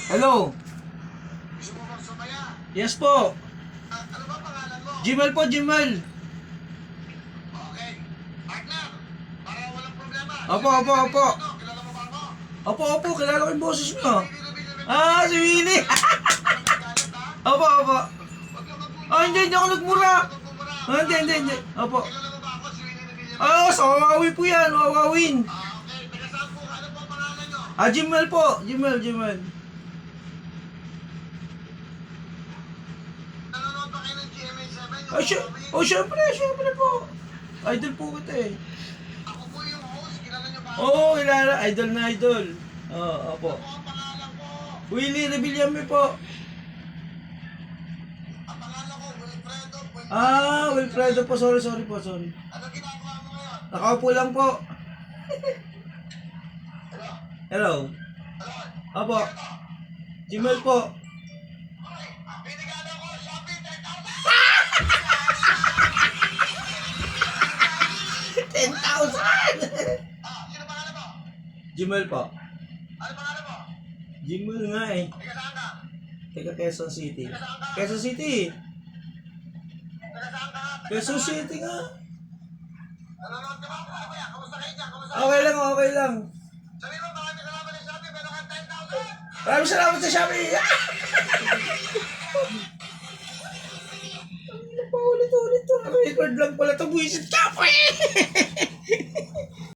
Hello? Gusto mo bang sumaya? Yes po. Ano ba pangalan mo? Jimel po, Jimel. Okay. Partner, para walang problema. Opo, opo, opo. Kilala mo ba ako? Opo, opo, kilala ko yung boses nyo. Bili-bili-bili. Ah, si Willie. Galit ha? Opo, opo. Huwag kang magmumura. Ah, hindi ako nagmura. Huwag kang magmumura. Ah, hindi. Opo. Kilala mo ba ako? Si Willie na Villame. Ah, sa Wawawi po yan, Wawawin. Okay. Taga saan po? Ano po ang pangalan nyo? Ah, Jimel po. Jimel. Nanonood ba kayo ng GMA7? Yung Ah, Halloween? syempre po. Idol po kita eh. Ako po yung host. Kilala nyo ba ako? Oo, kilala. Idol na idol. Oo, opo. Ano po ang pangalan ko? Willie Revillame po. Ang pangalan ko, Wilfredo. Ah, Wilfredo po. Sorry po. Ano ginagawa mo ngayon? Nakaupo lang po. Hello? Hello. Hello? Opo. Jimel po. Okay. Binigyan ako. Shopee 10,000. 10,000! Sino pangalan mo? Jimel po. Ano pangalan mo? Jimel nga eh. Taga saan ka? Taga Quezon City. Taga saan ka? Quezon City. Taga saan ka? Quezon City nga. Nanonood ka ba? Ano ba yan? Kamusta kayo dyan? Kamusta? Okay lang. Sabi mo, maraming salamat sa Shopee. Meron kang 10,000. Maraming salamat sa Shopee. Paulit-ulit to. Record lang pala ito. Buisit ka pa eh.